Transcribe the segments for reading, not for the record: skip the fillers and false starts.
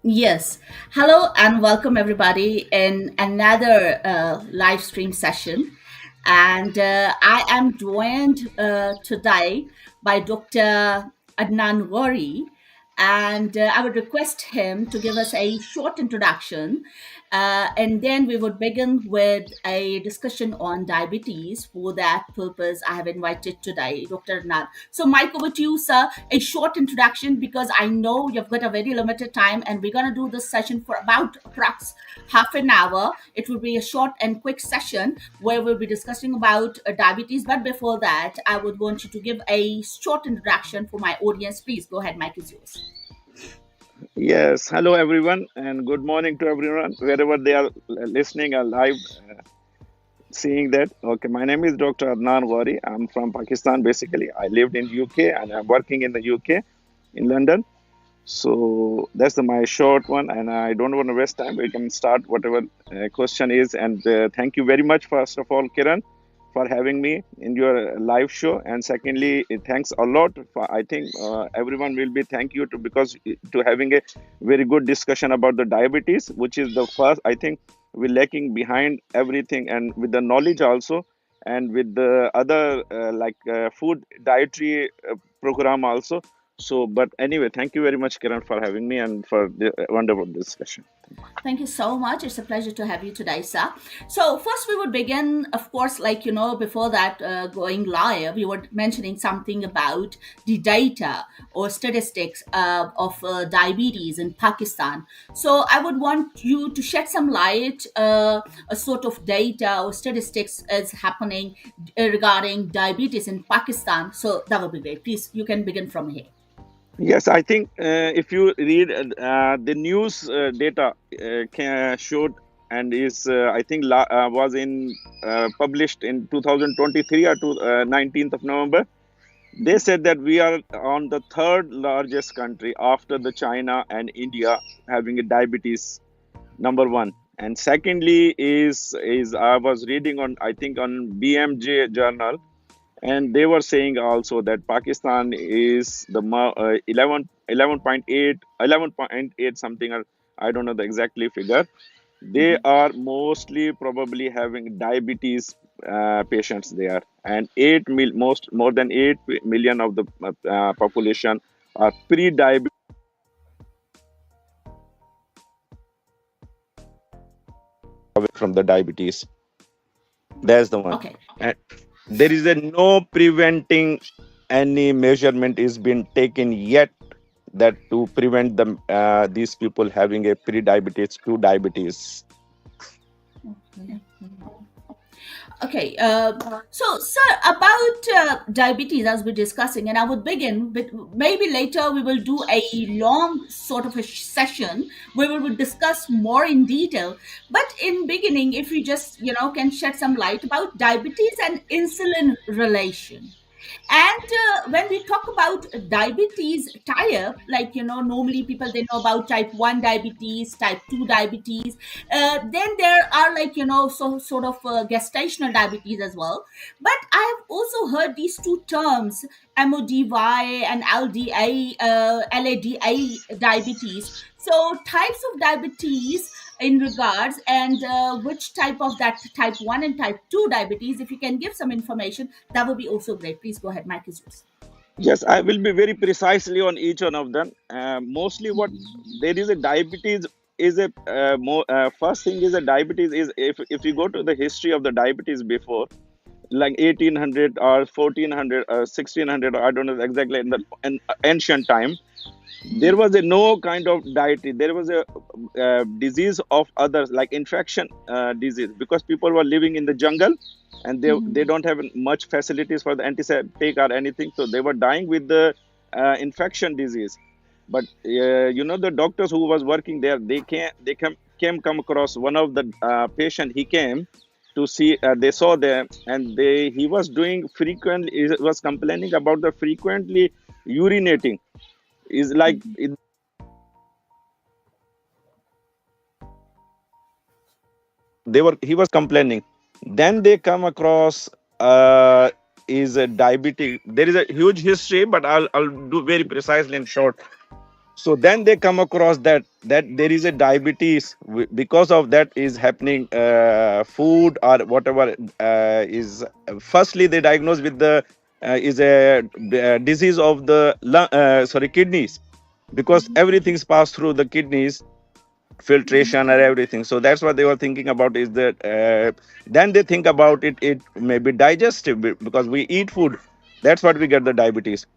Yes. Hello and welcome everybody in another live stream session. And I am joined today by Dr. Adnan Ghori. And I would request him to give us a short introduction. And then we would begin with a discussion on diabetes. For that purpose, I have invited today Dr. Adnan. So, Mike, over to you, sir. A short introduction because I know you've got a very limited time and we're going to do this session for about approx half an hour. It will be a short and quick session where we'll be discussing about diabetes. But before that, I would want you to give a short introduction for my audience. Please go ahead, Mike is yours. Yes, hello everyone, and good morning to everyone wherever they are listening or live seeing that. Okay, my name is Dr. Adnan Ghori. I'm from Pakistan basically. I lived in UK and I'm working in the UK in London. So that's my short one, and I don't want to waste time. We can start whatever question is. And thank you very much, first of all, Kiran, for having me in your live show. And secondly, thanks a lot for. I think everyone will be thank you to because to having a very good discussion about the diabetes, which is the first. I think we're lacking behind everything, and with the knowledge also, and with the other food dietary program also. So, but anyway, thank you very much, Kiran, for having me and for the wonderful discussion. Thank you so much. It's a pleasure to have you today, sir. So, first, we would begin, of course, before that going live, we were mentioning something about the data or statistics of diabetes in Pakistan. So, I would want you to shed some light, a sort of data or statistics is happening regarding diabetes in Pakistan. So, that would be great. Please, you can begin from here. Yes, I think if you read the news data showed and is I think was in published in 2023 or 19th of November. They said that we are on the third largest country after the China and India having a diabetes number one. And secondly is I was reading on I think on BMJ journal, and they were saying also that Pakistan is the 11.8 something, or I don't know the exactly figure. They Mhm. are mostly probably having diabetes patients there, and more than 8 million of the population are pre-diabetes from the diabetes. That's the one. Okay. And there is a no preventing any measurement is been taken yet that to prevent them these people having a pre-diabetes to diabetes. Okay, so sir, about diabetes as we're discussing, and I would begin with maybe later we will do a long sort of a session where we will discuss more in detail. But in beginning, if you just can shed some light about diabetes and insulin relation. And when we talk about diabetes type, normally people they know about type 1 diabetes, type 2 diabetes. Then there are so sort of gestational diabetes as well. But I've also heard these two terms, MODY and LADA diabetes. So types of diabetes in regards and which type of that type 1 and type 2 diabetes, if you can give some information, that would be also great. Please go ahead, Mike is yours. Yes, I will be very precisely on each one of them. Mostly what Mhm. there is a diabetes is a more first thing is a diabetes is if you go to the history of the diabetes before like 1800 or 1400 or 1600, or I don't know exactly, in the ancient time, there was a no kind of dietary, there was a disease of others like infection disease, because people were living in the jungle and they Mhm. don't have much facilities for the antiseptic or anything, so they were dying with the infection disease. But the doctors who was working there, came come across one of the patient. He came to see, they saw them, and he was doing frequently, he was complaining about the frequently urinating. Is like Mhm. they were he was complaining. Then they come across uh is a diabetic. There is a huge history, but I'll do very precisely in short. So then they come across that there is a diabetes because of that is happening, food or whatever is firstly they diagnose with the is a disease of the sorry, kidneys, because everything's passed through the kidneys, filtration and everything. So that's what they were thinking about, is that then they think about it may be digestive because we eat food, that's what we get the diabetes.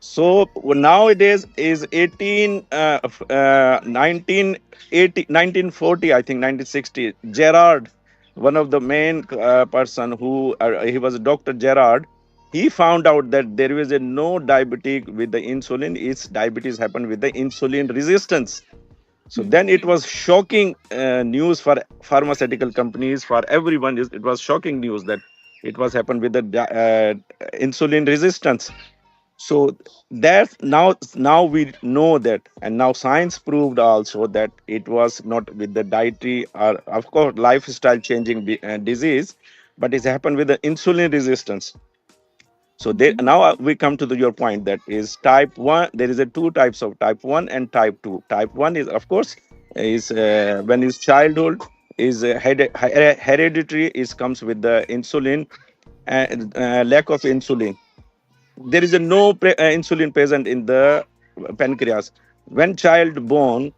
So nowadays is 1980 1940, I think 1960, Gerard, one of the main person who he was Dr. Gerard. He found out that there is a no diabetic with the insulin, it's diabetes happened with the insulin resistance. So then it was shocking news for pharmaceutical companies, for everyone. It was shocking news that it was happened with the insulin resistance. So that now we know that, and now science proved also that it was not with the dietary or of course lifestyle changing disease, but it's happened with the insulin resistance. So they, now we come to your point, that is type 1. There is a two types of type 1 and type 2. Type 1 is of course is when is childhood, is hereditary, is comes with the insulin and lack of insulin. There is a no insulin present in the pancreas when child born.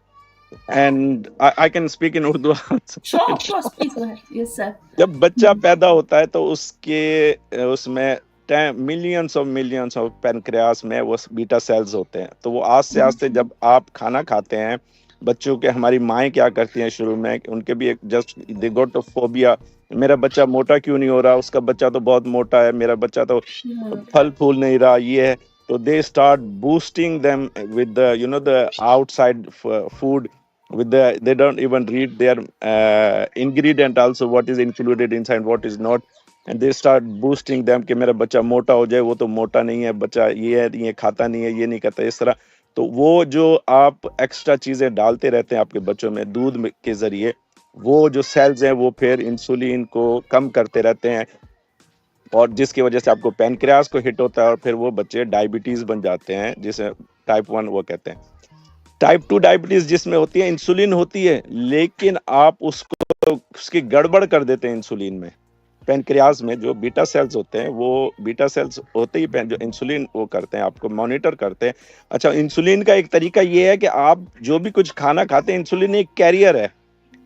And I can speak in Urdu also. Sure, of course. Please go ahead. Yes, sir. जब बच्चा पैदा होता है तो उसके उसमें millions of pancreas में वो बीटा सेल्स होते हैं। तो वो आस्ते आस्ते जब आप खाना खाते हैं, बच्चों के हमारी माएँ क्या करती हैं शुरू में, उनके भी एक just they got a phobia, मेरा बच्चा मोटा क्यों नहीं हो रहा, उसका बच्चा तो बहुत मोटा है, मेरा बच्चा तो फल फूल नहीं रहा, ये है। तो they start boosting them with the the outside food, with the they don't even read their ingredient also, what is included inside, what is not, and they start boosting them कि मेरा बच्चा मोटा हो जाए, वो तो मोटा नहीं है, बच्चा ये है, ये खाता नहीं है, ये नहीं करता, इस तरह। तो वो जो आप एक्स्ट्रा चीजें डालते रहते हैं आपके बच्चों में के जरिए, वो जो सेल्स हैं वो फिर इंसुलिन को कम करते रहते हैं, और जिसकी वजह से आपको पेनक्रियास को हिट होता है, और फिर वो बच्चे डायबिटीज बन जाते हैं, जिसे टाइप 1 वो कहते हैं। टाइप 2 डायबिटीज जिसमें होती है इंसुलिन होती है, लेकिन आप उसको उसकी गड़बड़ कर देते हैं इंसुलिन में। पेनक्रियाज में जो बीटा सेल्स होते हैं, वो बीटा सेल्स होते ही जो इंसुलिन वो करते हैं, आपको मॉनिटर करते हैं। अच्छा, इंसुलिन का एक तरीका ये है कि आप जो भी कुछ खाना खाते हैं, इंसुलिन एक कैरियर है,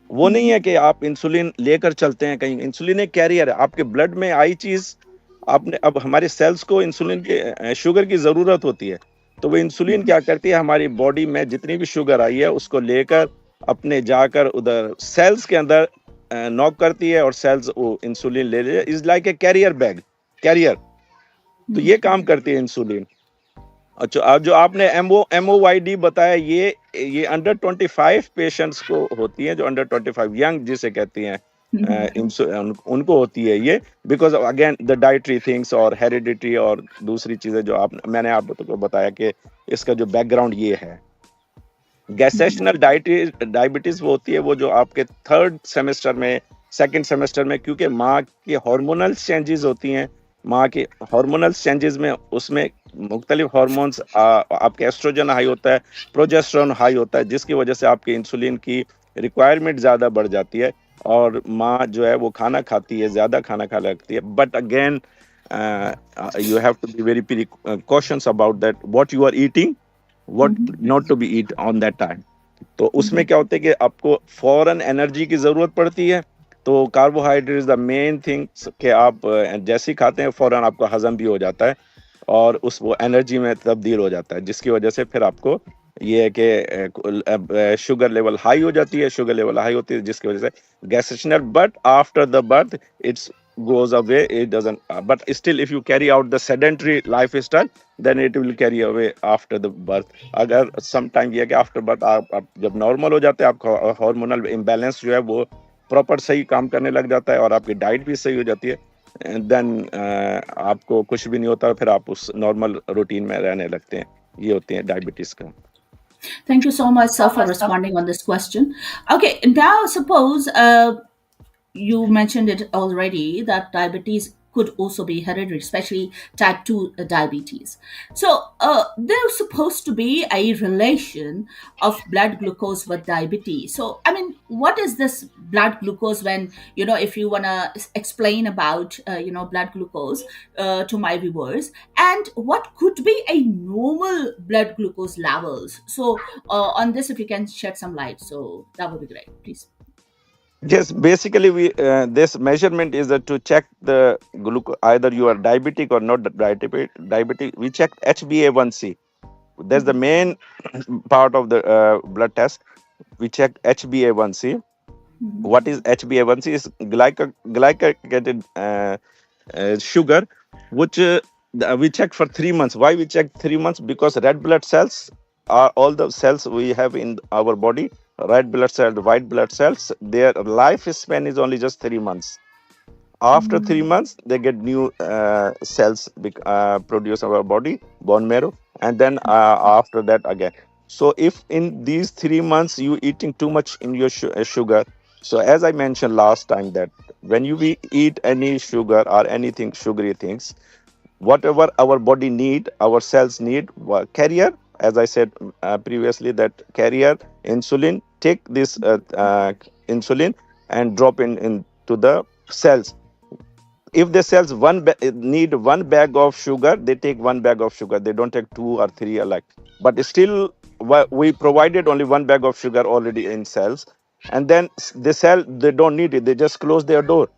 वो नहीं है कि आप इंसुलिन लेकर चलते हैं कहीं। इंसुलिन एक कैरियर है, आपके ब्लड में आई चीज आपने, अब हमारे सेल्स को इंसुलिन के शुगर की जरूरत होती है, तो वो इंसुलिन क्या करती है, हमारी बॉडी में जितनी भी शुगर आई है उसको लेकर अपने जाकर उधर सेल्स के अंदर नॉक करती है, और सेल्स वो इंसुलिन ले ले, is like a carrier bag, carrier. तो ये काम करती है इंसुलिन। अच्छा, अब जो आपने MOYD बताया, ये अंडर 25 पेशेंट्स को होती है, जो अंडर 25 यंग जिसे कहती हैं, उनको होती है ये, because again the dietary things और हेरिडिटी और दूसरी चीजें जो मैंने आपको बताया कि इसका जो बैकग्राउंड ये है। गैसेशनल डायबिटीज वो होती है, वो जो आपके थर्ड सेमेस्टर में, सेकंड सेमेस्टर में, क्योंकि माँ की हार्मोनल चेंजेस होती हैं, माँ के हार्मोनल चेंजेस में उसमें मुख्तलिफ हार्मोन्स, आपके एस्ट्रोजन हाई होता है, प्रोजेस्टेरोन हाई होता है, जिसकी वजह से आपके इंसुलिन की रिक्वायरमेंट ज़्यादा बढ़ जाती है, और माँ जो है वो खाना खाती है, ज़्यादा खाना खा लगती है। But again you have to be very cautious about that what you are eating, what not to be eat on that time. तो उसमें क्या होता है कि आपको फौरन एनर्जी की ज़रूरत पड़ती है, तो carbohydrate is the main thing कि आप जैसे ही खाते हैं फौरन आपको हजम भी हो जाता है, और उस वो एनर्जी में तब्दील हो जाता है, जिसकी वजह से फिर आपको ये है कि शुगर लेवल हाई हो जाती है, शुगर लेवल हाई होती है, जिसकी वजह से gestational, but after the birth it's goes away, it doesn't but still if you carry out the sedentary lifestyle then it will carry away after the birth। अगर sometime ये कि after birth आप जब नॉर्मल हो जाते हैं, आपका hormonal imbalance जो है वो प्रॉपर सही काम करने लग जाता है, और आपकी डाइट भी सही हो जाती है, देन आपको कुछ भी नहीं होता, फिर आप उस नॉर्मल रूटीन में रहने लगते हैं। ये होती है डायबिटीज का। Thank you so much, sir, for responding on this question. Okay, now suppose you mentioned it already that diabetes could also be hereditary, especially type 2 diabetes. So there's supposed to be a relation of blood glucose with diabetes. So, I mean, what is this blood glucose when, if you want to explain about, blood glucose to my viewers, and what could be a normal blood glucose levels? So, on this, if you can shed some light, so that would be great, please. Yes, basically, we this measurement is to check the glucose. Either you are diabetic or not diabetic. Diabetic. We check HbA1c. That's the Mhm, main part of the blood test. We check HbA1c. mhm, What is HbA1c? Is glycated sugar, which we check for 3 months. Why we check 3 months? Because red blood cells are all the cells we have in our body. Red blood cells, white blood cells, their life span is only just 3 months. After three mhm, months, they get new cells produce our body, bone marrow, and then after that again. So if in these 3 months you eating too much in your sugar, so as I mentioned last time that when you eat any sugar or anything sugary things, whatever our body need, our cells need, carrier, as I said previously, that carrier insulin take this insulin and drop into the cells. If the cells need one bag of sugar, they take one bag of sugar, they don't take two or three alike. But still we provided only one bag of sugar already in cells, and then the cell, they don't need it, they just close their door.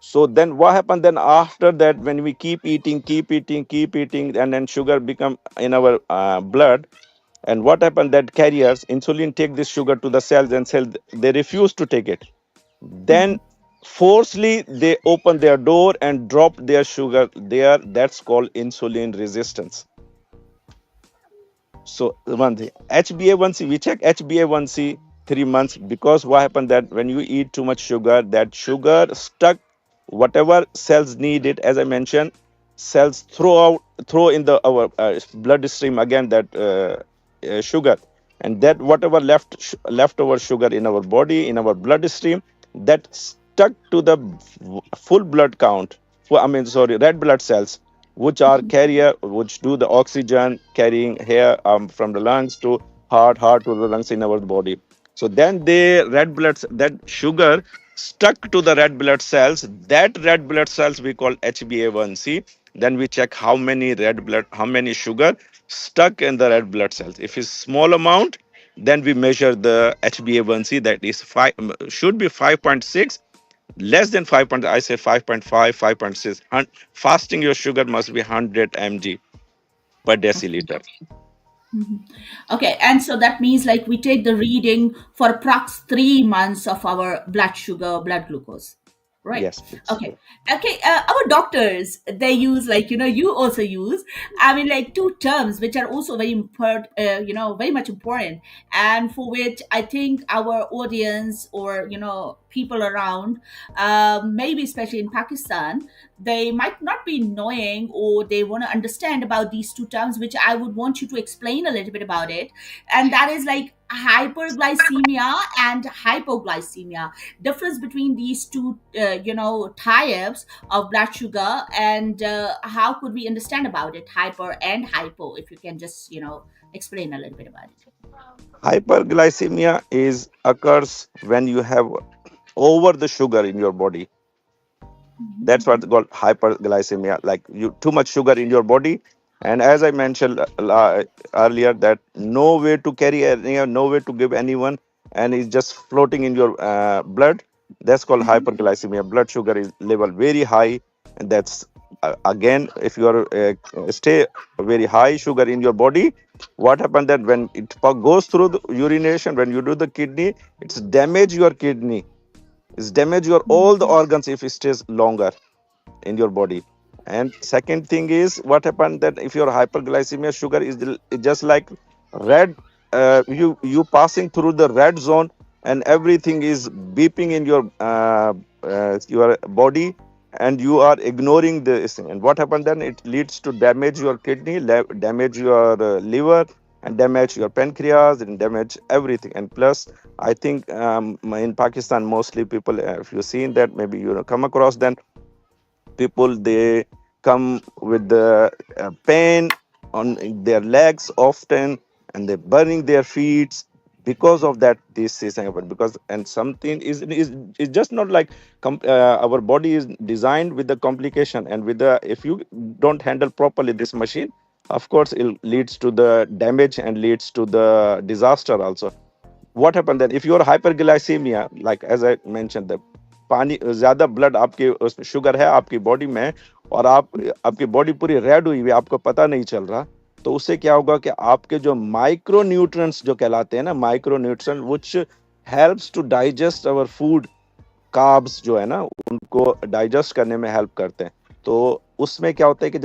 So then what happened then after that, when we keep eating, and then sugar become in our blood, and what happened, that carriers insulin take this sugar to the cells, and cell, they refuse to take it. Then mhm, forcefully they open their door and drop their sugar there. That's called insulin resistance. So one thing, HbA1c, we check HbA1c 3 months, because what happened that when you eat too much sugar, that sugar stuck whatever cells need it. As I mentioned, cells throw in the our bloodstream again that sugar, and that whatever leftover sugar in our body, in our bloodstream, that stuck to the full blood count. I mean, sorry, red blood cells, which are mhm, carrier, which do the oxygen carrying here from the lungs to heart to the lungs in our body. So then the red blood, that sugar stuck to the red blood cells. That red blood cells we call HbA1c. Then we check how many sugar stuck in the red blood cells. If it's small amount, then we measure the HbA1c, that is five, should be 5.6. Less than 5 point, I say 5.5, 5.6. Fasting your sugar must be 100 mg per okay. deciliter. Mhm. Okay, and so that means like we take the reading for approx 3 months of our blood sugar, blood glucose, right? Yes, please. Okay, okay. Our doctors, they use, like, you also use, I mean, like, two terms which are also very important, very much important, and for which I think our audience, or people around, maybe especially in Pakistan, they might not be knowing, or they want to understand about these two terms, which I would want you to explain a little bit about it. And that is like hyperglycemia and hypoglycemia. Difference between these two, types of blood sugar, and how could we understand about it, hyper and hypo? If you can just, explain a little bit about it. Hyperglycemia is occurs when you have over the sugar in your body. That's Mhm, what's called hyperglycemia, like you too much sugar in your body. And as I mentioned earlier, that no way to carry no way to give anyone, and it's just floating in your blood. That's called mhm, hyperglycemia. Blood sugar is level very high, and that's again, if you are stay very high sugar in your body, what happens that when it goes through the urination, when you do the kidney, it's damage your kidney, it's damage your all the mhm, organs if it stays longer in your body. And second thing is what happened that if your hyperglycemia sugar is just like red, you passing through the red zone, and everything is beeping in your body, and you are ignoring this thing. And what happened then, it leads to damage your kidney, damage your liver, and damage your pancreas, and damage everything. And plus, I think in Pakistan, mostly people, if you've seen that, maybe you come across, then people, they come with the pain on their legs often, and they're burning their feet because of that. This is happened because, and something is just not like our body is designed with the complication, and with the, if you don't handle properly this machine, of course it leads to the damage and leads to the disaster also. What happened then if your hyperglycemia, like as I mentioned, the पानी ज्यादा blood आपके उसमें sugar है आपकी body में, और आपकी body पूरी रेड हुई हुई, आपको पता नहीं चल रहा, तो उससे क्या होगा कि आपके जो माइक्रो न्यूट्रिएंट्स जो कहलाते हैं ना, micro nutrient which helps to digest our food, carbs जो है ना, उनको डाइजेस्ट करने में हेल्प करते हैं। तो उसमें क्या होता है कि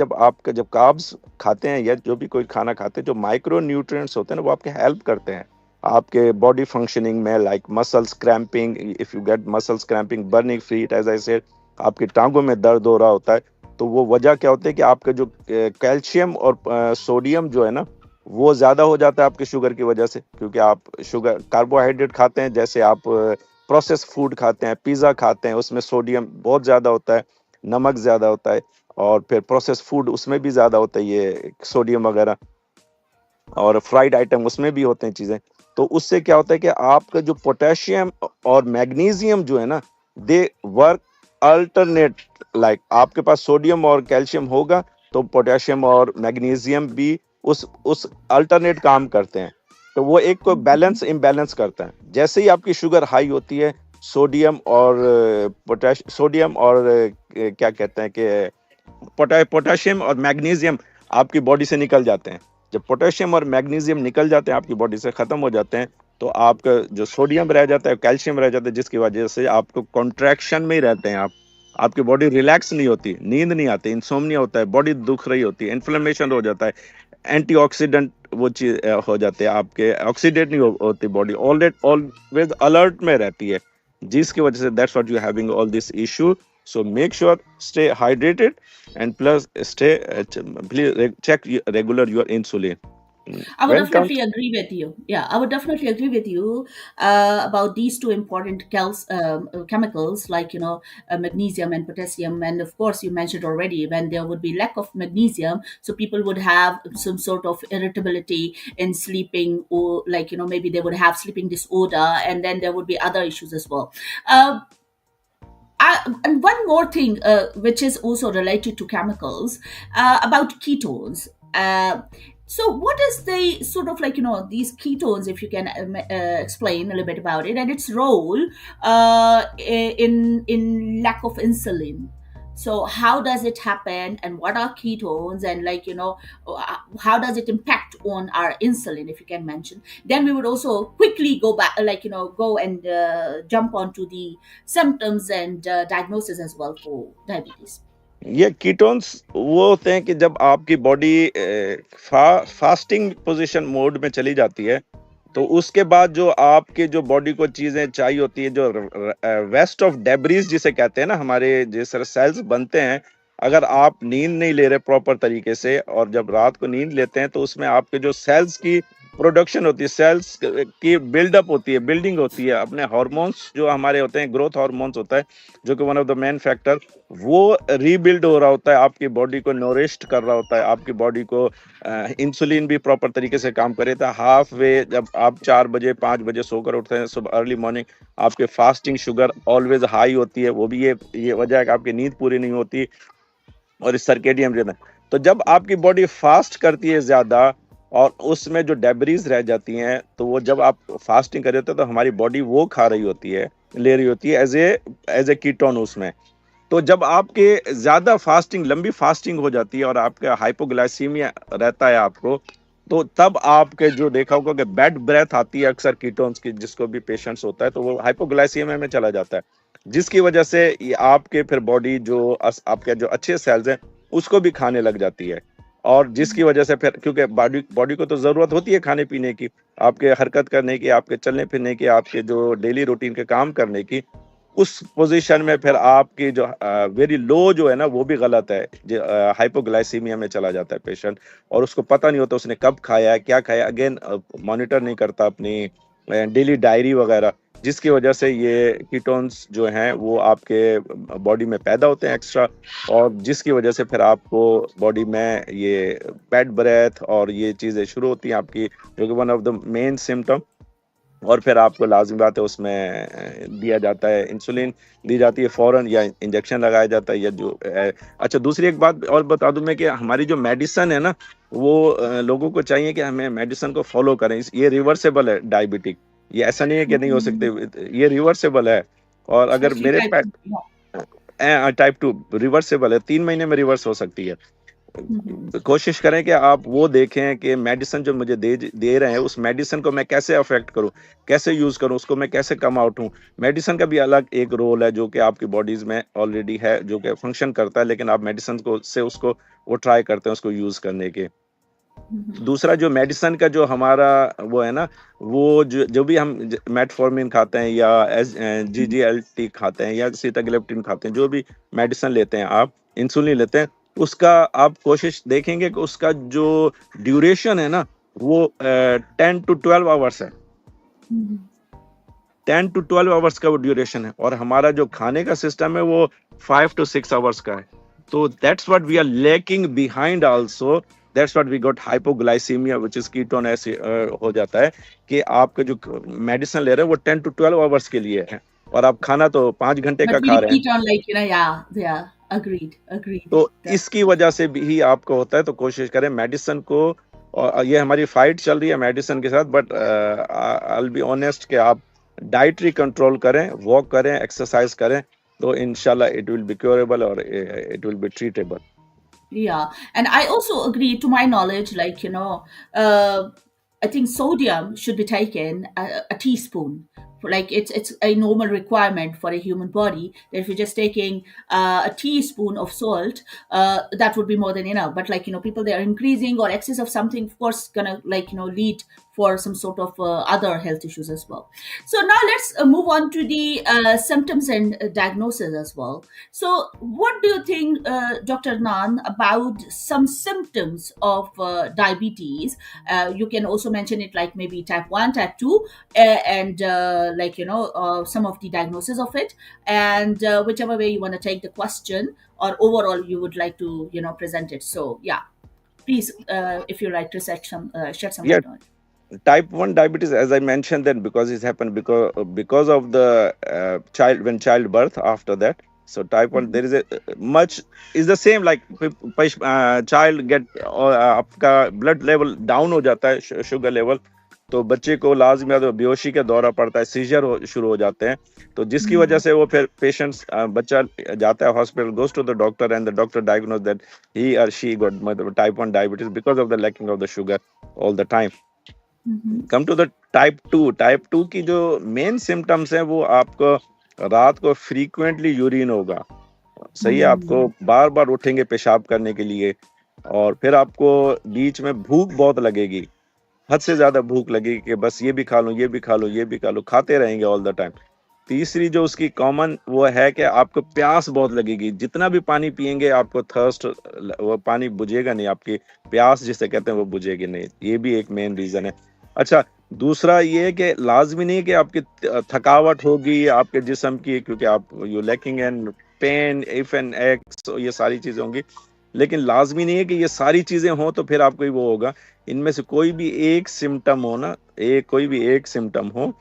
जब कार्ब्स खाते हैं या जो भी कोई खाना खाते हैं, जो माइक्रो न्यूट्रिएंट्स होते हैं ना, वो आपके हेल्प करते हैं आपके बॉडी फंक्शनिंग में, like muscles cramping, if you get muscles cramping, burning feet, as I said, आपकी टांगों में दर्द हो रहा होता है, तो वो वजह क्या होती है कि आपके जो कैल्शियम और सोडियम जो है ना, वो ज्यादा हो जाता है आपके शुगर की वजह से, क्योंकि आप शुगर कार्बोहाइड्रेट खाते हैं, जैसे आप प्रोसेस फूड खाते हैं, पिज्जा खाते हैं, उसमें सोडियम बहुत ज्यादा होता है, नमक ज्यादा होता है, और फिर प्रोसेस फूड उसमें भी ज्यादा होता है ये सोडियम वगैरह, और फ्राइड आइटम उसमें भी होते हैं चीजें। तो उससे क्या होता है कि आपका जो पोटेशियम और मैग्नीशियम जो है ना, दे वर्क अल्टरनेट, लाइक आपके पास सोडियम और कैल्शियम होगा तो पोटेशियम और मैग्नीशियम भी उस अल्टरनेट काम करते हैं, तो वो एक को बैलेंस इम्बैलेंस करता है। जैसे ही आपकी शुगर हाई होती है, सोडियम और सोडियम और क्या कहते हैं कि पोटेशियम और मैग्नीशियम आपकी बॉडी से निकल जाते हैं। जब पोटेशियम और मैग्नीशियम निकल जाते हैं आपकी बॉडी से, खत्म हो जाते हैं, तो आपका जो सोडियम रह जाता है, कैल्शियम रह जाता है, जिसकी वजह से आपको कॉन्ट्रैक्शन में ही रहते हैं आप, आपकी बॉडी रिलैक्स नहीं होती, नींद नहीं आती, इंसोम्निया होता है, बॉडी दुख रही होती है, इन्फ्लेमेशन हो जाता है, एंटीऑक्सीडेंट वो चीज हो जाते हैं आपके, ऑक्सीडेट नहीं होती बॉडी, ऑलवेज अलर्ट में रहती है, जिसकी वजह से that's what you having all this issue. So make sure stay hydrated, and plus stay please check regular your insulin I would when come. definitely agree with you. Yeah, I would definitely agree with you about these two important chemicals, like magnesium and potassium. And of course, you mentioned already when there would be lack of magnesium, so people would have some sort of irritability in sleeping, or like maybe they would have sleeping disorder, and then there would be other issues as well. Uh, and one more thing, which is also related to chemicals, about ketones. So, what is the sort of like these ketones? If you can explain a little bit about it and its role in lack of insulin. So, how does it happen, and what are ketones, and like how does it impact on our insulin? If you can mention, then we would also quickly go back, like go and jump onto the symptoms and diagnosis as well for diabetes. ये ketones वो होते हैं कि जब आपकी body fasting position mode में चली जाती है, तो उसके बाद जो आपके जो बॉडी को चीजें चाहिए होती है, जो वेस्ट ऑफ डेब्रीज जिसे कहते हैं ना, हमारे जिस तरह सेल्स बनते हैं, अगर आप नींद नहीं ले रहे प्रॉपर तरीके से, और जब रात को नींद लेते हैं तो उसमें आपके जो सेल्स की प्रोडक्शन होती है, सेल्स की बिल्डअप होती है, बिल्डिंग होती है, अपने हार्मोन्स जो हमारे होते हैं, ग्रोथ हार्मोन्स होता है जो कि one of the main factor, वो रीबिल्ड हो रहा होता है, आपकी बॉडी को नोरिश्ड कर रहा होता है, आपकी बॉडी को इंसुलिन भी प्रॉपर तरीके से काम करे था। हाफ वे जब आप 4 बजे 5 बजे सोकर उठते हैं सुबह अर्ली मॉर्निंग, आपके फास्टिंग शुगर ऑलवेज हाई होती है, वो भी ये वजह है कि आपकी नींद पूरी नहीं होती, और इस सर्केडियन रिदम। तो जब आपकी बॉडी फास्ट करती है ज्यादा और उसमें जो डेब्रीज रह जाती हैं, तो वो जब आप फास्टिंग कर रहे होते हैं तो हमारी बॉडी वो खा रही होती है, ले रही होती है एज ए कीटोन उसमें। तो जब आपके ज्यादा फास्टिंग, लंबी फास्टिंग हो जाती है और आपका हाइपोग्लाइसीमिया रहता है आपको, तो तब आपके जो देखा होगा कि बैड ब्रेथ आती है अक्सर कीटोन्स की, जिसको भी पेशेंट्स होता है, तो वो हाइपोग्लाइसीमिया में चला जाता है, जिसकी वजह से ये आपके फिर बॉडी जो आपके जो अच्छे सेल्स हैं उसको भी खाने लग जाती है, और जिसकी वजह से फिर, क्योंकि बॉडी को तो जरूरत होती है खाने पीने की, आपके हरकत करने की, आपके चलने फिरने की, आपके जो डेली रूटीन के काम करने की, उस पोजीशन में फिर आपकी जो वेरी लो जो है ना, वो भी गलत है, जो हाइपोग्लाइसीमिया में चला जाता है पेशेंट, और उसको पता नहीं होता उसने कब खाया है, क्या खाया, अगेन मॉनिटर नहीं करता अपनी डेली डायरी वगैरह, जिसकी वजह से ये कीटोन्स जो हैं वो आपके बॉडी में पैदा होते हैं एक्स्ट्रा, और जिसकी वजह से फिर आपको बॉडी में ये बैड ब्रेथ और ये चीज़ें शुरू होती हैं आपकी, जो कि one of the main symptom. और फिर आपको लाज़मी बात है उसमें दिया जाता है, इंसुलिन दी जाती है फ़ौरन, या इंजेक्शन लगाया जाता है, या जो अच्छा, दूसरी एक बात और बता दूं मैं कि हमारी जो मेडिसिन है ना, वो लोगों को चाहिए कि हमें मेडिसिन को फॉलो करें। ये रिवर्सेबल है डायबिटिक, ये ऐसा नहीं है कि नहीं हो सकते, Mhm. ये रिवर्सेबल है। और अगर Especially मेरे type पे 2. Yeah. टाइप 2 रिवर्सेबल है, 3 महीने में रिवर्स हो सकती है। Mhm. कोशिश करें कि आप वो देखें कि मेडिसिन जो मुझे दे रहे हैं, उस मेडिसिन को मैं कैसे अफेक्ट करूं, कैसे यूज करूं, उसको मैं कैसे कम आउट हूं। मेडिसिन का भी अलग एक रोल है जो कि आपकी बॉडीज में ऑलरेडी है, जो कि फंक्शन करता है, लेकिन आप मेडिसिन को से उसको वो ट्राई करते हैं उसको यूज करने के। Mhm. दूसरा जो मेडिसिन का जो हमारा वो है ना, वो जो जो भी हम मेटफॉर्मिन खाते हैं या GGLT खाते हैं या सीटाग्लिप्टिन खाते हैं, जो भी मेडिसिन लेते हैं आप, इंसुलिन लेते हैं, उसका आप कोशिश देखेंगे कि उसका जो ड्यूरेशन है ना, वो 10 to 12 आवर्स है। Mhm. 10 to 12 आवर्स का वो ड्यूरेशन है, और हमारा जो खाने का सिस्टम है वो 5 to 6 आवर्स का है। तो that's what we are lacking behind also, that's what we got hypoglycemia which is ketone, ऐसे हो जाता है कि आपका जो मेडिसिन ले रहे हैं वो 10 to 12 आवर्स के लिए है, और आप खाना तो 5 घंटे But का we खा रहे हैं। repeat on like, yeah, yeah, agreed, agreed. तो इसकी वजह से भी आपको होता है, तो कोशिश करें मेडिसिन को, और ये हमारी फाइट चल रही है मेडिसिन के साथ, but I will be honest कि आप डाइटरी कंट्रोल करें, वॉक करें, एक्सरसाइज करें, तो इंशाल्लाह इट विल बी क्योरेबल और it will be treatable. Yeah, and I also agree. To my knowledge, like I think sodium should be taken a teaspoon. Like it's a normal requirement for a human body. That if you're just taking a teaspoon of salt, that would be more than enough. But like people, they are increasing or excess of something, of course, gonna like lead for some sort of other health issues as well. So now let's move on to the symptoms and diagnosis as well. So, what do you think, Dr. Nan, about some symptoms of diabetes? You can also mention it like maybe type 1, type 2, and like, some of the diagnosis of it, and whichever way you want to take the question, or overall you would like to, present it. So, yeah, please, if you like to shed some Yeah, light on it. type 1 diabetes, as I mentioned, that because it's happened because of the childbirth after that. So type 1, there is a much is the same like child get आपका blood level down हो जाता है, sugar level, तो बच्चे को लाजमी है तो बेहोशी का दौरा पड़ता है, सीजर शुरू हो जाते हैं, तो जिसकी वजह Mhm. से वो फिर पेशेंट्स बच्चा जाता है hospital, goes to the doctor, and the doctor diagnose that he or she got type 1 diabetes because of the lacking of the sugar all the time. Mhm. Come to the type 2 की जो main symptoms हैं, वो आपको रात को frequently urine होगा, सही है, आपको Mhm. बार बार उठेंगे पेशाब करने के लिए, और फिर आपको बीच में भूख बहुत लगेगी, हद से ज्यादा भूख लगेगी कि बस ये भी खा लो, ये भी खा लो, ये भी खा लो, खाते रहेंगे ऑल द टाइम। तीसरी जो उसकी कॉमन वो है कि आपको प्यास बहुत लगेगी, जितना भी पानी पिएंगे आपको थर्स्ट, वो पानी बुझेगा नहीं, आपकी प्यास जिसे कहते हैं वो बुझेगी नहीं, ये भी एक मेन रीजन है। अच्छा, दूसरा ये है कि लाजमी नहीं है कि आपकी थकावट होगी आपके जिस्म की, क्योंकि आप you lacking and pen if and x, ये सारी चीजें होंगी, लेकिन लाजमी नहीं है कि ये सारी चीजें हों तो फिर आपको वो होगा। इनमें से कोई भी एक सिम्टम हो ना, कोई भी एक सिम्टम हो,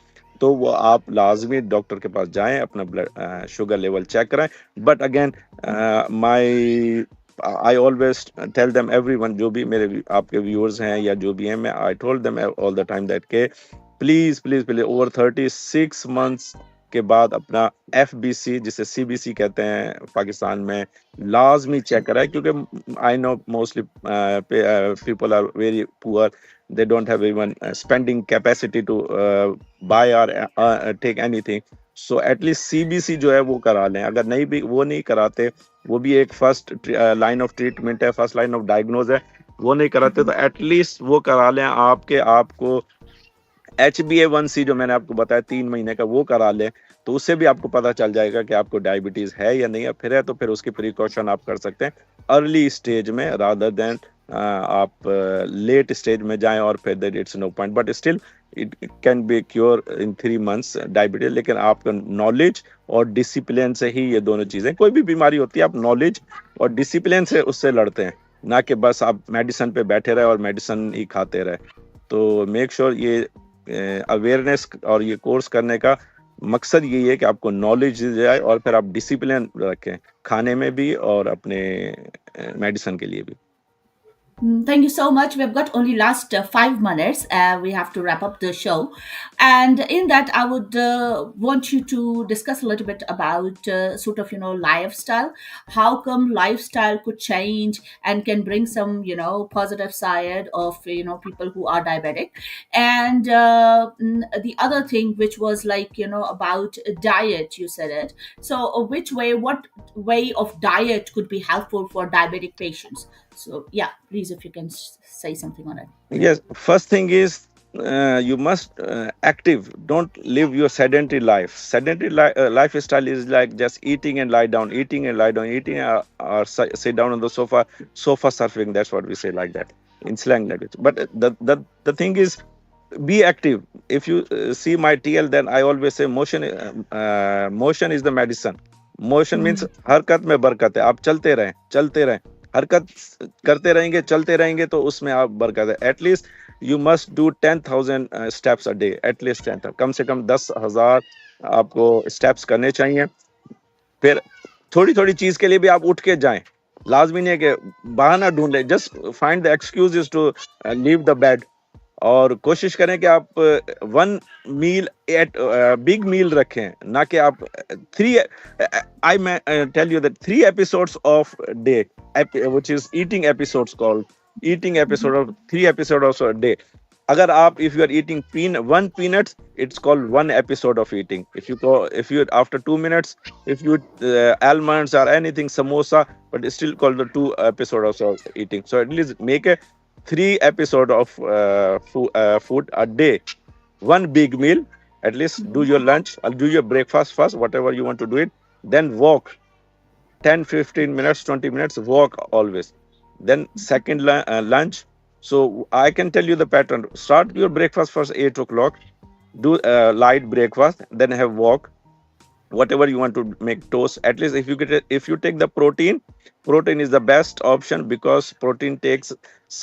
तो वो आप लाजमी डॉक्टर के पास जाएं, अपना ब्लड शुगर लेवल चेक कराएं। But again my I always tell them everyone, जो भी मेरे आपके व्यूअर्स हैं या जो भी हैं, मैं I told them all the time that के please please please over 36 months के बाद अपना FBC, जिसे CBC कहते हैं पाकिस्तान में, लाजमी चेक कराएं, क्योंकि I know mostly people are very poor, they don't have even spending capacity to buy or take anything, so at least CBC जो है वो करा लें। अगर नहीं भी वो नहीं कराते, वो भी एक फर्स्ट लाइन ऑफ ट्रीटमेंट है, फर्स्ट लाइन ऑफ डायग्नोज है, वो नहीं कराते तो एटलीस्ट वो करा लें। आपको HbA1c जो मैंने आपको बताया 3 महीने का, वो करा लें, तो उससे भी आपको पता चल जाएगा कि आपको डायबिटीज है या नहीं है, फिर है तो फिर उसकी प्रिकॉशन आप कर सकते हैं अर्ली स्टेज में, रादर देन आप लेट स्टेज में जाएं और फिर that it's no point, but still it can be cure in 3 months diabetes. लेकिन आपका नॉलेज और डिसिप्लिन से ही ये दोनों चीजें, कोई भी बीमारी होती है आप नॉलेज और डिसिप्लिन से उससे लड़ते हैं, ना कि बस आप मेडिसिन पे बैठे रहे और मेडिसिन ही खाते रहे। तो मेक श्योर ये अवेयरनेस और ये कोर्स करने का मकसद यही है कि आपको नॉलेज दी जाए और फिर आप डिसिप्लिन रखें खाने में भी और अपने मेडिसिन के लिए भी। Thank you so much. We've got only last 5 minutes. We have to wrap up the show, and in that, I would want you to discuss a little bit about sort of lifestyle. How come lifestyle could change and can bring some positive side of people who are diabetic, and the other thing which was like about diet. You said it. So, what way of diet could be helpful for diabetic patients? So, yeah, please, if you can say something on it. Yes, first thing is you must active. Don't live your sedentary life. Sedentary lifestyle is like just eating and lie down, eating and lie down, eating or sit down on the sofa, sofa surfing. That's what we say like that in slang language. But the thing is, be active. If you see my TL, then I always say motion is the medicine. Motion means Mhm. हरकत में बरकत है। आप चलते रहें, चलते रहें, हरकत करते रहेंगे, चलते रहेंगे, तो उसमें आप बरकत है। At least you must do 10,000 steps a day, at least 10, कम से कम 10,000 आपको स्टेप्स करने चाहिए। फिर थोड़ी थोड़ी चीज के लिए भी आप उठ के जाएं, लाजमी नहीं है कि बहाना ढूंढ लें। Just find the excuses to leave the bed, और कोशिश करें कि आप one meal at big meal रखें, ना कि आप थ्री, आई मैं tell you that 3 episodes of day which is eating episodes, called eating episode of 3 episodes a day. अगर आप if you are eating one peanuts, it's called 1 episode of eating. If you after 2 minutes, if you almonds or anything, samosa, but it's still called the 2 episodes of eating. So at least make a 3 episode of food a day, one big meal. At least do your lunch, I'll do your breakfast first, whatever you want to do it, then walk 10, 15 minutes, 20 minutes, walk always. Then second lunch. So I can tell you the pattern. Start your breakfast first 8 o'clock, do light breakfast, then have walk, whatever you want to make toast. At least if you take the protein is the best option, because protein takes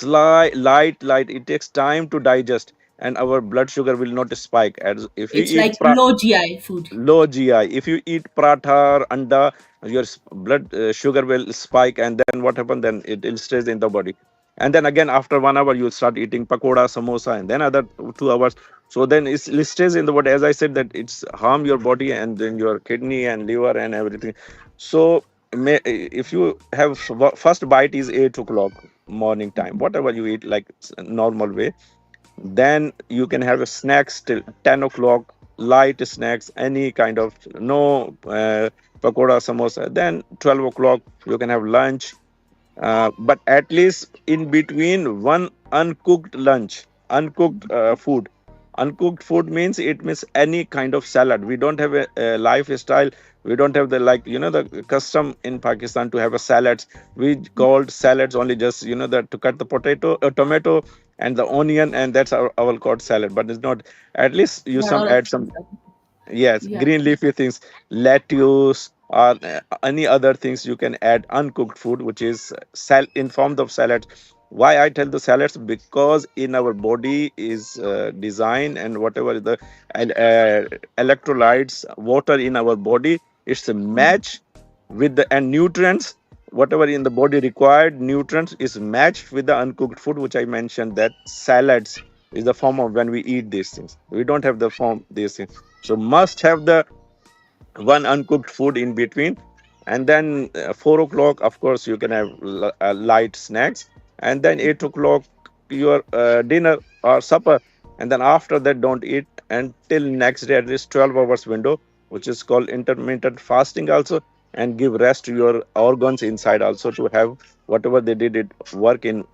light, it takes time to digest, and our blood sugar will not spike. As if you It's eat like low GI food. low GI. If you eat paratha or anda, your blood sugar will spike, and then what happens? Then it will stays in the body, and then again after 1 hour you start eating pakoda, samosa, and then other 2 hours. So then it stays in the body. As I said, that it's harm your body and then your kidney and liver and everything. So if you have first bite is 8 o'clock morning time, whatever you eat like normal way, then you can have a snacks till 10 o'clock, light snacks, any kind of, no pakoda, samosa. Then 12 o'clock, you can have lunch. But at least in between one uncooked lunch, uncooked food. Uncooked food means it means any kind of salad. We don't have a lifestyle. We don't have the, like, the custom in Pakistan to have a salads. We called salads only just, that to cut the tomato and the onion, and that's our called salad. But it's not. At least you There are a some lot of add things. some. Yes, Yeah. green leafy things, lettuce, or any other things you can add uncooked food, which is in form of salad. Why I tell the salads? Because in our body is design, and whatever the electrolytes, water in our body, it's a match with the and nutrients. Whatever in the body required nutrients is matched with the uncooked food, which I mentioned, that salads is the form of when we eat these things. We don't have the form these things, so must have the one uncooked food in between. And then 4 o'clock, of course, you can have light snacks, and then 8 o'clock your dinner or supper, and then after that don't eat until next day, at least 12 hours window, which is called intermittent fasting also, and give rest to your organs inside also, to have whatever they did it work in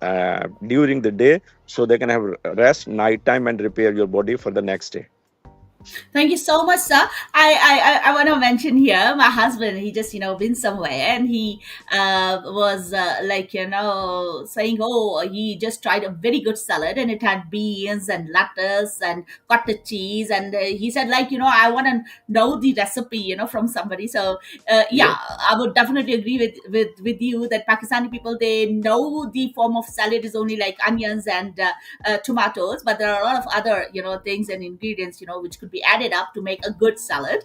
during the day, so they can have rest night time and repair your body for the next day. Thank you so much, sir. I want to mention here my husband. He just been somewhere and he was like saying, oh, he just tried a very good salad and it had beans and lettuce and cottage cheese, and he said, like, I want to know the recipe from somebody. So Yeah. yeah, I would definitely agree with you that Pakistani people, they know the form of salad is only like onions and tomatoes, but there are a lot of other things and ingredients which could be added up to make a good salad.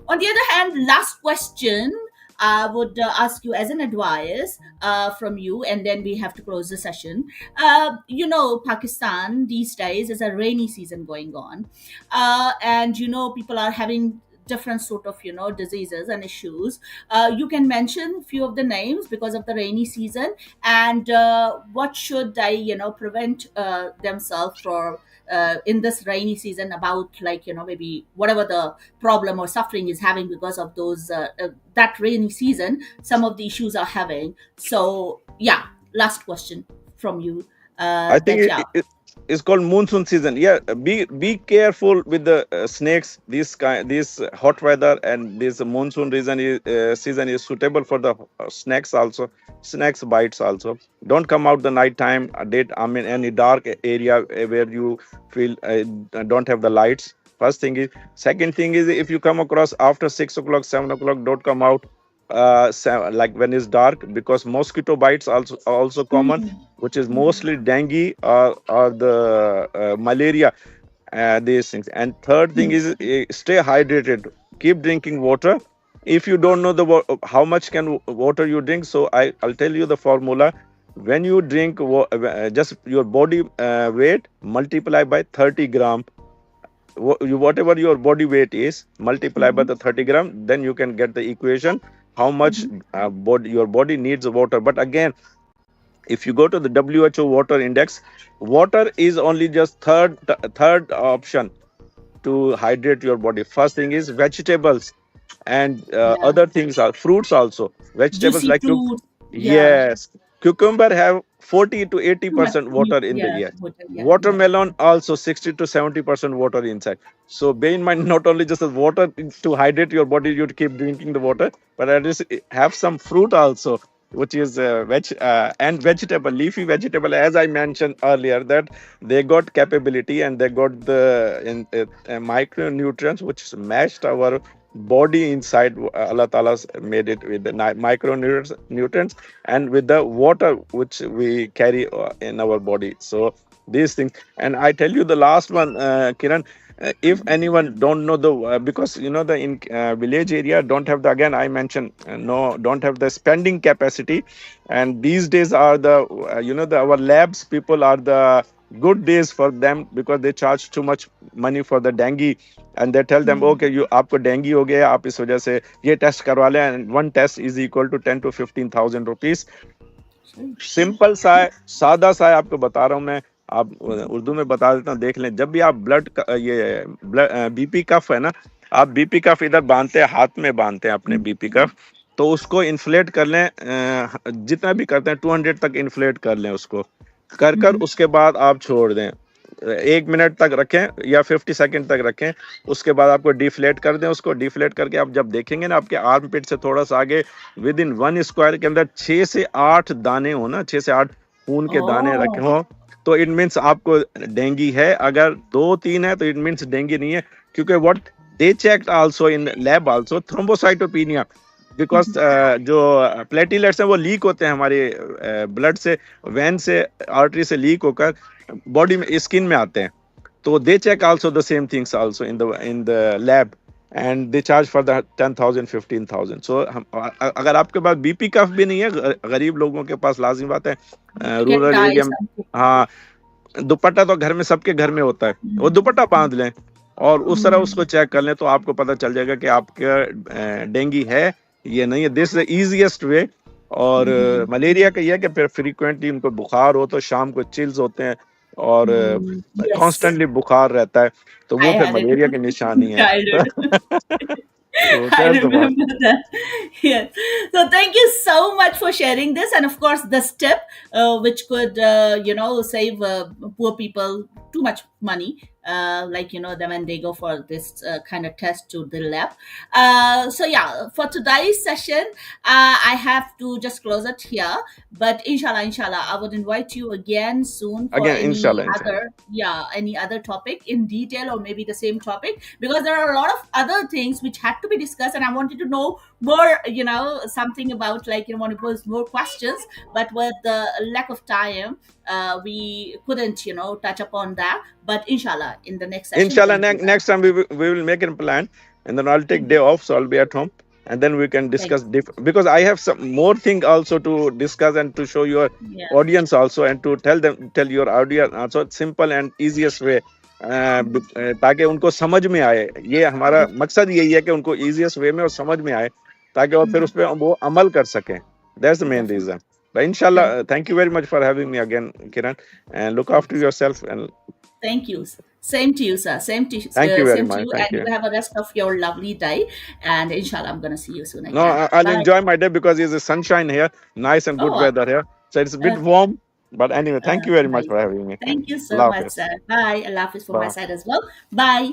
On the other hand, last question I would ask you as an advice from you, and then we have to close the session. Pakistan these days is a rainy season going on, and people are having different sort of diseases and issues. You can mention few of the names because of the rainy season, and what should they prevent themselves from in this rainy season, about like maybe whatever the problem or suffering is having because of those that rainy season, some of the issues are having. So yeah, last question from you, I think that yeah. it's called monsoon season. Yeah, be careful with the snakes. This hot weather and this monsoon season is suitable for the snakes also. Snakes bites also. Don't come out the night time. Date, I mean, any dark area where you feel don't have the lights. First thing is. Second thing is, if you come across after 6 o'clock, 7 o'clock, don't come out. Like when it's dark, because mosquito bites also common, Mhm. which is Mhm. mostly dengue or the malaria, these things. And third thing is, stay hydrated, keep drinking water. If you don't know how much can water you drink, so I'll tell you the formula. When you drink just your body weight multiply by 30 gram, whatever your body weight is, multiply by Mhm. the 30 gram, then you can get the equation how much Mhm. your body needs water. But again, if you go to the WHO water index, water is only just third option to hydrate your body. First thing is vegetables, and Yeah, other things are fruits also. Vegetables juicy like fruits. Yeah, yes, cucumber have 40 to too much. 80% water in the Yeah, year. water. Yeah, yeah. Watermelon also 60 to 70% water inside. So bear in mind, not only just the water to hydrate your body, you keep drinking the water, but at least have some fruit also, which is and vegetable, leafy vegetable. As I mentioned earlier, that they got capability and they got the micronutrients which smashed our body inside. Allah Ta'ala made it with the micronutrients and with the water which we carry in our body. So these things. And I tell you the last one, Kiran, if anyone don't know the because the in village area don't have the, again I mentioned, no, don't have the spending capacity. And these days are the the our labs people are the good days for them, because they charge too much money for the dengue. And they tell them, Mhm. okay, you आपको dengue हो गया, आप इस वजह से ये test करवा लें, and one test is equal to 10 to 15,000 rupees. Sure. Simple सा है, सादा सा है, आपको बता रहा हूँ मैं। आप उर्दू में बता देता हूँ, देख लें। जब भी आप ये बीपी कफ है ना, आप बीपी कफ इधर बांधते हैं, हाथ में बांधते हैं अपने बीपी कफ, तो उसको इन्फ्लेट कर लें, जितना भी करते हैं 200 तक इन्फ्लेट कर लें उसको। कर कर Mhm. उसके बाद आप छोड़ दें, 1 मिनट तक रखें या 50 सेकेंड तक रखें। उसके बाद आपको डिफ्लेट कर दें, उसको डिफ्लेट करके आप जब देखेंगे ना आपके आर्म पिट से थोड़ा सा आगे, विद इन 1 स्क्वायर के अंदर 6 से 8 दाने हो ना, 6 से 8 खून के दाने रखे Oh. हो, तो इट मीन्स आपको डेंगी है। अगर 2-3 है तो इट मीन्स डेंगी नहीं है, क्योंकि what they checked also in lab also thrombocytopenia, because Mhm. जो प्लेटिलेट्स हैं वो लीक होते हैं हमारे ब्लड से, वेन से, आर्टरी से लीक होकर बॉडी में, स्किन में आते हैं। तो they check also the same things also in the lab, and they charge for the 10,000 15,000। So हम अगर आपके पास बीपी कफ भी नहीं है, गरीब लोगों के पास लाजिम बात है, You can rural die area में, something. हाँ, दुपट्टा तो घर में सबके घर में होता है, वो Mhm. दुपट्टा बांध लें और उस तरह उसको Mhm. चेक कर लें, तो आपको पता चल जाएगा कि आपका डेंगी है ये नहीं है। This is the easiest way. और Mhm. मलेरिया का ये है कि फिर फ्रीक्वेंटली उनको बुखार हो तो शाम को चिल्स होते हैं, और Mhm. Yes, कॉन्स्टेंटली बुखार रहता है, तो I वो फिर had it मलेरिया की in निशानी है। childhood. So I that's the one. remember that. Yes. So thank you so much for sharing this, and of course, this tip, which could, save poor people too much money. like them when they go for this kind of test to the lab. So yeah, for today's session, I have to just close it here. But inshallah, I would invite you again soon for Again, any inshallah, inshallah. other, yeah, any other topic in detail, or maybe the same topic, because there are a lot of other things which had to be discussed, and I wanted to know more, something about, like, want to pose more questions, but with the lack of time, we couldn't, touch upon that. But inshallah, in the next session, we're Inshallah, going to do that. next time we will make a plan, and then I'll take day Mhm. off, so I'll be at home, and then we can Thank discuss because I have some more thing also to discuss and to show your you. Yeah. audience also, and to tell your audience also simple and easiest way, Mhm. ताकि उनको समझ में आए. ये हमारा मकसद यही है कि उनको easiest way में और समझ में आए, ताकि और फिर Mhm. उस पे वो अमल कर सकें. That's the main Definitely. reason. But inshallah, Thank you. thank you very much for having me again, Kiran, and look Thank after you. yourself, and Thank you. Same to you, sir. thank you very Same to much. you, Thank and you. you have a rest of your lovely day. And inshallah, I'm gonna see you soon No, again. I'll Bye. enjoy my day because it's a sunshine here, nice and good Oh, weather here. So it's a bit okay. warm, but anyway, thank you very much Nice. for having me. Thank Thank you. you so Allah much, Hafiz. sir. Bye. Allah Hafiz for my Bye. side as well. Bye.